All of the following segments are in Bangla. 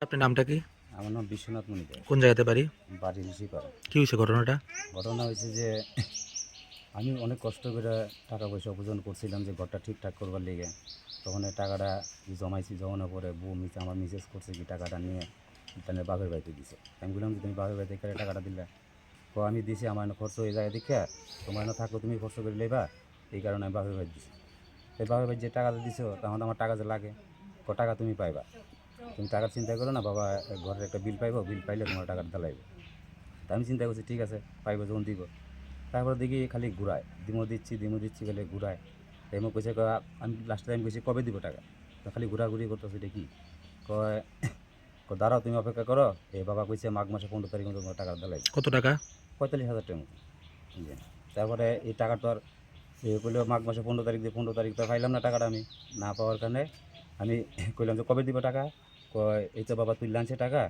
আপনার নামটা কি? আমার নাম বিশ্বনাথ মণিকর। কোন জায়গাতে বাড়ি? বাড়ি ঋষিপাড়া। কি হয়েছে ঘটনাটা? ঘটনা হয়েছে যে আমি অনেক কষ্ট করে টাকা পয়সা উপার্জন করছিলাম যে ঘরটা ঠিকঠাক করবার লেগে। তখন এই টাকাটা জমাইছি, জমানোর পরে বউ আমার মিসেস করছে কি টাকাটা নিয়ে তাহলে বাপের বাড়িতে দিছে। আমি বললাম যে তুমি বাপের বাড়িতে কেটে টাকাটা দিলে? আমি দিছি, আমার খরচ হয়ে যায় দেখে তোমার না থাকো, তুমি খরচ করে লেবা, এই কারণে আমি বাপের বাড়ি দিছি। এই বাপের বাড়ি যে টাকাটা দিছো তখন আমার টাকা যে লাগে, টাকা তুমি পাইবা, তুমি টাকার চিন্তা করো না, বাবা ঘরের একটা বিল পাইবো, বিল পাইলে তোমার টাকাটা দিলাইব। তা আমি চিন্তা করছি ঠিক আছে, পাইবো যখন দিব। তারপরে দেখি খালি ঘুরায়, দিমো দিচ্ছি খালি ঘুরায়। তাই আমি কইছে আমি লাস্ট টাইম কইছি কবে দিব টাকা, তো খালি ঘোরাঘুরি করতেছে। এটা কি কয়, দাঁড়াও তুমি অপেক্ষা করো, এই বাবা কইছে মাঘ মাসে 15 তারিখ মতো তোমার টাকা দিলাইব। কত টাকা? 45,000 টাকার মতো। তারপরে এই টাকাটা এ করলেও মাঘ মাসে 15 তারিখ দিয়ে 15 তারিখ তো পাইলাম না টাকাটা। আমি না পাওয়ার কারণে আমি কইলাম যে কবে দিব টাকা? কয় এই তো বাবা তুললে আনছে টাকা,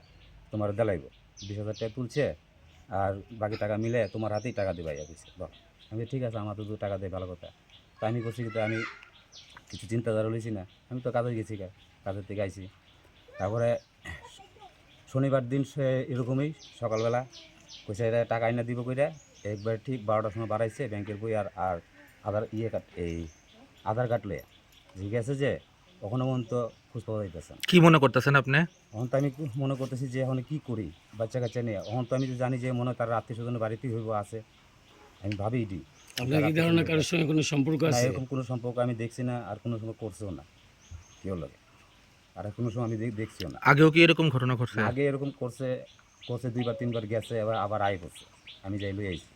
তোমার দেলাইব। 20,000 টাকা তুলছে, আর বাকি টাকা মিলে তোমার হাতেই টাকা দিবাই দিচ্ছে। আমি ঠিক আছে, আমার তো টাকা দেয়, ভালো কথা। তা আমি করছি কিন্তু আমি কিছু চিন্তাধারা লইছি না, আমি তো কাজে গেছি, কাজের থেকে আইছি। তারপরে শনিবার দিন সে এরকমই সকালবেলা কইছে টাকা আইনা দিব কইরা একবার ঠিক 12টার সময় বাড়াইছে ব্যাংকের বই আর আর আধার এই আধার কার্ড লয়ে জিজ্ঞাসা যে ওখানে পর্যন্ত খোঁজ পাওয়া যাইতেছে না। কি মনে করতেছেন আপনি? এখন তো আমি মনে করতেছি যে এখন কী করি বাচ্চা কাচ্চা নিয়ে। এখন তো আমি তো জানি যে মনে হয় তার আত্মীয় স্বজনের বাড়িতেই হইব আছে, আমি ভাবি এটি। আপনার কি ধারণা কারোর সঙ্গে কোনো সম্পর্ক না, আছে? এরকম কোনো সম্পর্ক আমি দেখছি না, আর কোনো সময় করছেও না কেউ লাগে, আর কোনো সময় আমি দেখছিও না। আগেও কি এরকম ঘটনা ঘটছে? আগে এরকম করছে 2বার 3বার গেছে, আবার আয় করছে, আমি যাই লই আইছি।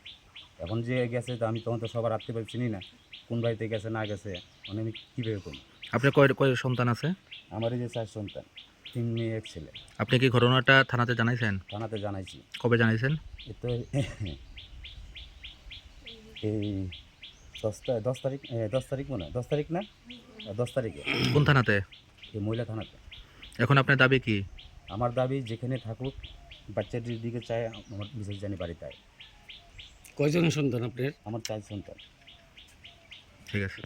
এখন যে গেছে তো আমি তখন তো সবার আত্মীয় বাড়ি চিনি না, কোন বাড়িতে গেছে না গেছে, মানে আমি কীভাবে করবো। আপনার কয় কয় সন্তান আছে? আমার এই যে 4 সন্তান, 3 মেয়ে 1 ছেলে। আপনি কি ঘটনাটা থানাতে জানাইছেন? থানাতে জানাইছি। কবে জানাইছেন? এ তো এই 10 তারিখ, 10 তারিখ মনে হয়, 10 তারিখ না, 10 তারিখে। কোন থানাতে? এই মহিলা থানাতে। এখন আপনার দাবি কি? আমার দাবি যেখানে থাকুক, বাচ্চাটির দিকে চায়, আমার বিশেষ জানি বাড়িতে আয়। কয়জন সন্তান আপনার? আমার 4 সন্তান। ঠিক আছে।